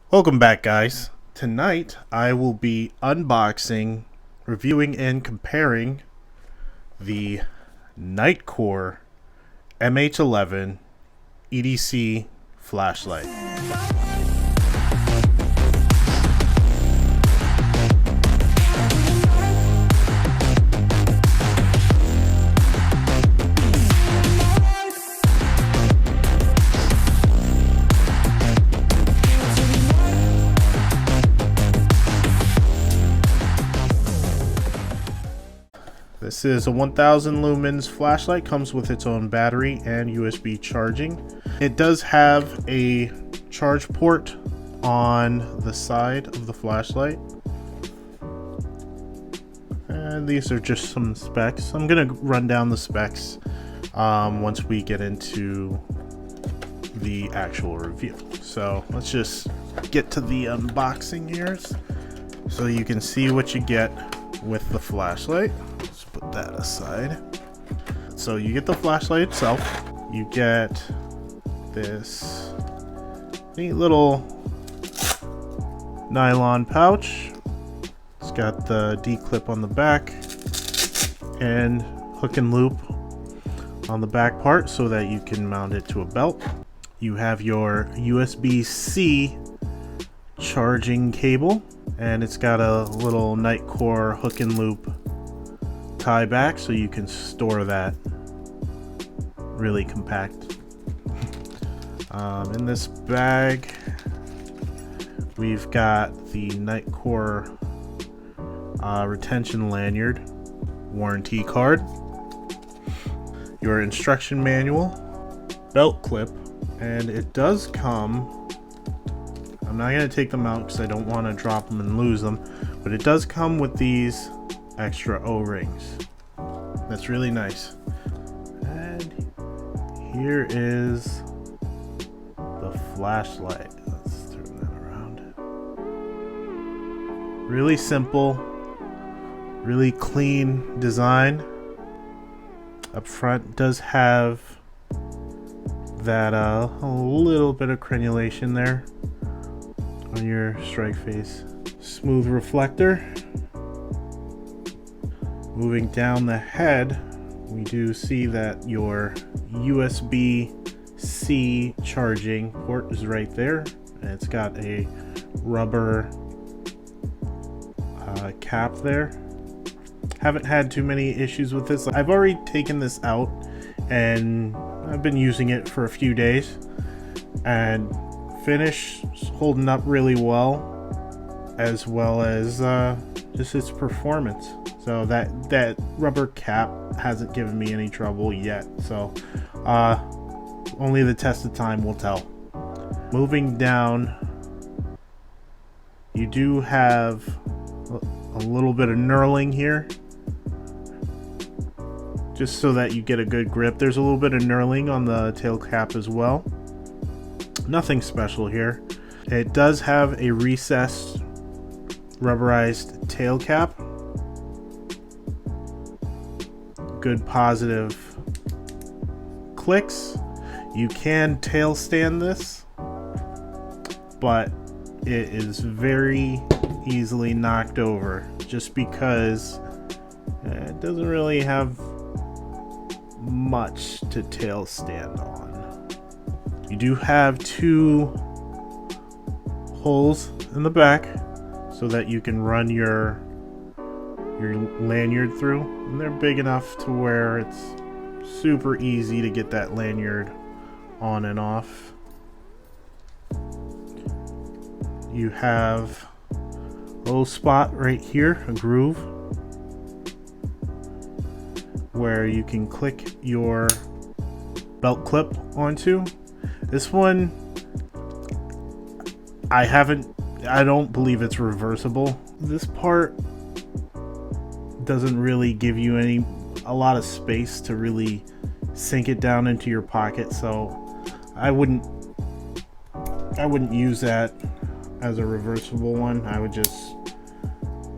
Welcome back, guys. Tonight I will be unboxing, reviewing, and comparing the Nitecore MH11 EDC flashlight. This is a 1000 lumens flashlight, comes with its own battery and USB charging. It does have a charge port on the side of the flashlight. And these are just some specs. I'm gonna run down the specs once we get into the actual review. So let's just get to the unboxing here so you can see what you get with the flashlight. Let's put that aside. So you get the flashlight itself. You get this neat little nylon pouch. It's got the D-clip on the back and hook and loop on the back part so that you can mount it to a belt. You have your USB-C charging cable, and it's got a little Nitecore hook and loop tie back so you can store that really compact. In this bag we've got the Nitecore retention lanyard, warranty card, your instruction manual, belt clip, and it does come, I'm not going to take them out because I don't want to drop them and lose them, but it does come with these extra O-rings. That's really nice. And here is the flashlight. Let's turn that around. Really simple, really clean design. Up front does have that a little bit of crenulation there on your strike face. Smooth reflector. Moving down the head, we do see that your USB-C charging port is right there, and it's got a rubber cap there. Haven't had too many issues with this. I've already taken this out and I've been using it for a few days, and finish holding up really well as just its performance. So that rubber cap hasn't given me any trouble yet, so only the test of time will tell. Moving down, you do have a little bit of knurling here just so that you get a good grip. There's a little bit of knurling on the tail cap as well. Nothing special here. It does have a recessed rubberized tail cap. Good positive clicks. You can tail stand this, but it is very easily knocked over just because it doesn't really have much to tail stand on. You do have two holes in the back so that you can run your lanyard through, and they're big enough to where it's super easy to get that lanyard on and off. You have a little spot right here, a groove, where you can click your belt clip onto. This one, I don't believe it's reversible. This part doesn't really give you a lot of space to really sink it down into your pocket, so I wouldn't use that as a reversible one. I would just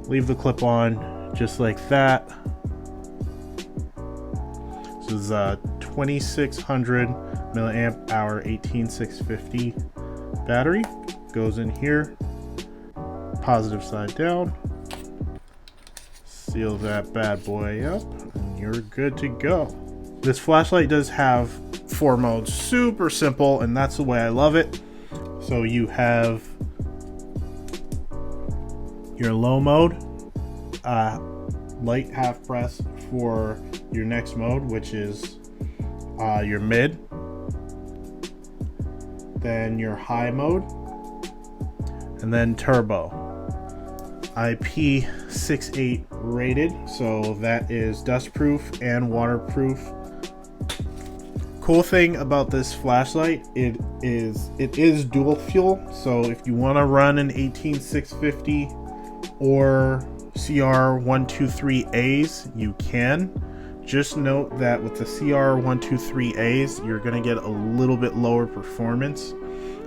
leave the clip on just like that. This is a 2600 milliamp hour 18650 battery. goes in here, positive side down. Seal that bad boy up, and you're good to go. This flashlight does have 4 modes, super simple, and that's the way I love it. So you have your low mode, light half press for your next mode, which is your mid, then your high mode, and then turbo. IP68 rated, so that is dust proof and waterproof. Cool thing about this flashlight, it is dual fuel, so if you want to run an 18650 or CR123As, you can. Just note that with the CR123As, you're going to get a little bit lower performance.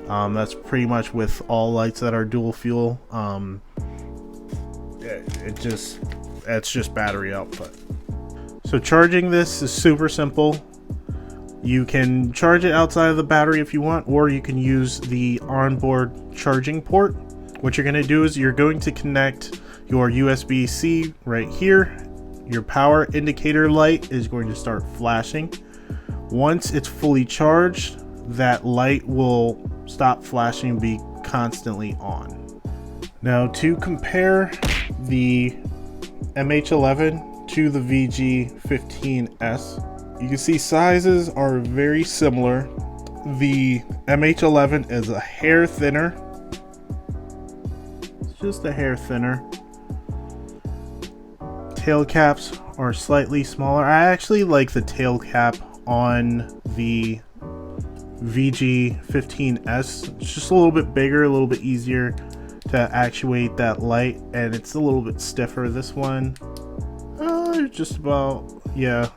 That's pretty much with all lights that are dual fuel. It's just battery output. So charging this is super simple. You can charge it outside of the battery if you want, or you can use the onboard charging port. What you're going to do is you're going to connect your USB-C right here. Your power indicator light is going to start flashing. Once it's fully charged, that light will stop flashing and be constantly on. Now, to compare the MH11 to the VG15S, you can see sizes are very similar. The MH11 is a hair thinner. It's just a hair thinner. Tail caps are slightly smaller. I actually like the tail cap on the VG15S. It's just a little bit bigger, a little bit easier to actuate that light, and it's a little bit stiffer. This one, just about, yeah,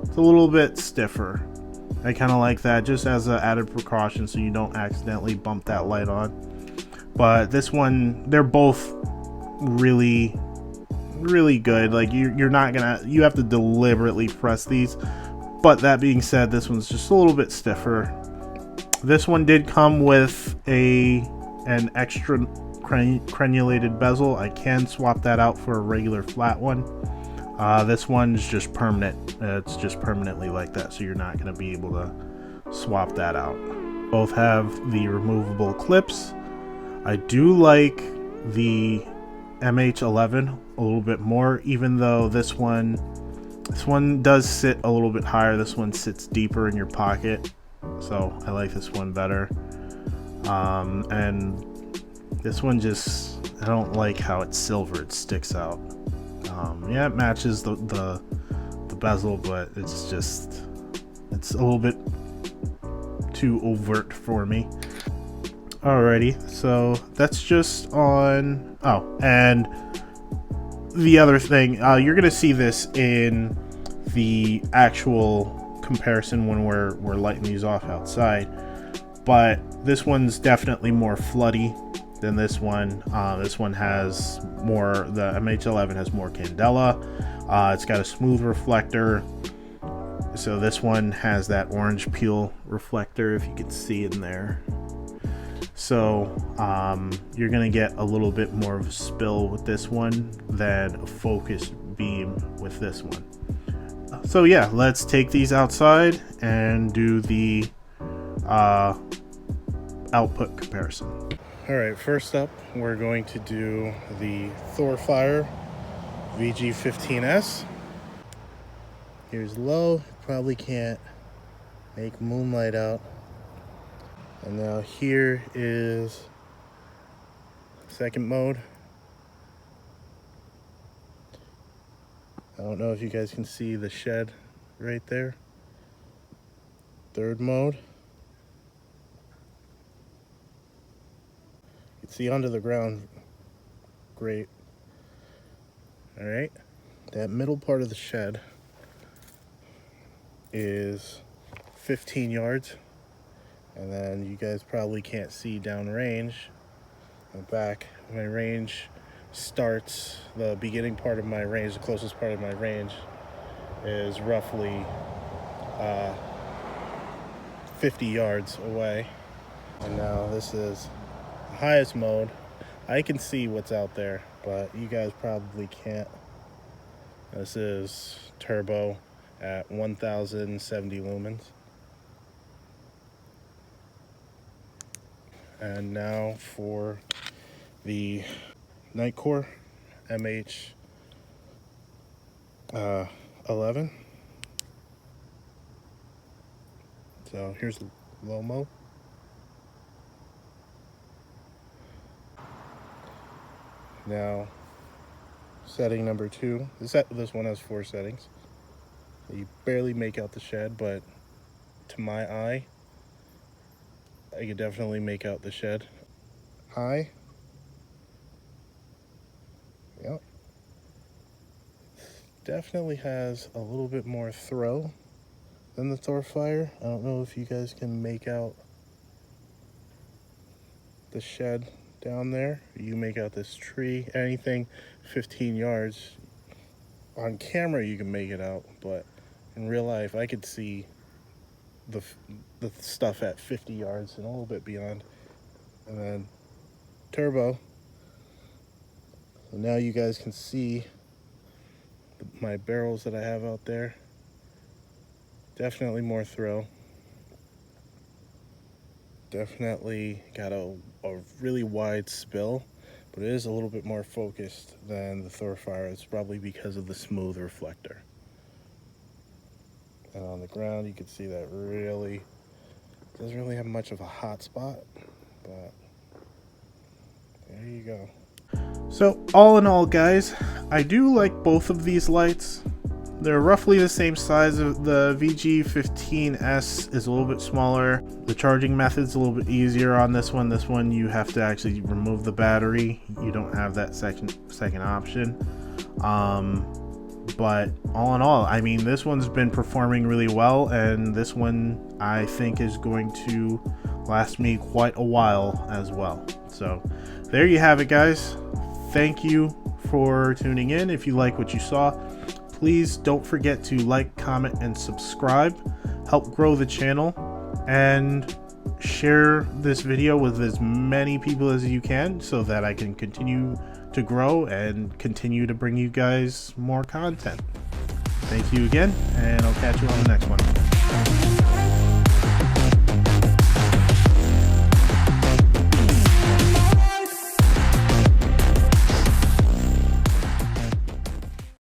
it's a little bit stiffer. I kind of like that just as an added precaution so you don't accidentally bump that light on. But this one, they're both really good. Like you're not gonna, you have to deliberately press these. But that being said, this one's just a little bit stiffer. This one did come with an extra crenulated bezel. I can swap that out for a regular flat one. This one's just permanent. It's just permanently like that, so you're not going to be able to swap that out. Both have the removable clips. I do like the MH11 a little bit more, even though this one does sit a little bit higher. This one sits deeper in your pocket, so I like this one better. And this one just, I don't like how it's silver. It sticks out. Yeah, it matches the bezel, but it's just, it's a little bit too overt for me. Alrighty, so that's just on, oh, and the other thing, you're gonna see this in the actual comparison when we're lighting these off outside, but this one's definitely more floody than this one. This one has more, the MH11 has more candela. It's got a smooth reflector. So this one has that orange peel reflector, if you can see in there. So you're gonna get a little bit more of a spill with this one than a focused beam with this one. So yeah, let's take these outside and do the output comparison. Alright, first up we're going to do the Thorfire VG15S. Here's low, probably can't make moonlight out. And now here is second mode. I don't know if you guys can see the shed right there. Third mode. You can see under the ground. Great. Alright. That middle part of the shed is 15 yards. And then you guys probably can't see down range. In the back, my range starts, the beginning part of my range, the closest part of my range is roughly 50 yards away. And now this is highest mode, I can see what's out there, but you guys probably can't. This is turbo at 1070 lumens. And now for the Nitecore MH11. So here's low mo. Now, setting number 2. This one has 4 settings. You barely make out the shed, but to my eye, I could definitely make out the shed. High. Yep. Definitely has a little bit more throw than the Thorfire. I don't know if you guys can make out the shed down there. You make out this tree, anything 15 yards. On camera you can make it out, but in real life I could see the stuff at 50 yards and a little bit beyond. And then turbo. So now you guys can see my barrels that I have out there. Definitely more throw. Definitely got a really wide spill, but it is a little bit more focused than the Thorfire. It's probably because of the smooth reflector. And on the ground you can see that really doesn't really have much of a hot spot, but there you go. So all in all, guys, I do like both of these lights. They're roughly the same size. Of the VG15S is a little bit smaller. The charging method's a little bit easier on this one. This one you have to actually remove the battery. You don't have that second option. But all in all, I mean, this one's been performing really well, and this one I think is going to last me quite a while as well. So there you have it, guys. Thank you for tuning in. If you like what you saw, please don't forget to like, comment, and subscribe. Help grow the channel, and share this video with as many people as you can so that I can continue to grow and continue to bring you guys more content. Thank you again, and I'll catch you on the next one.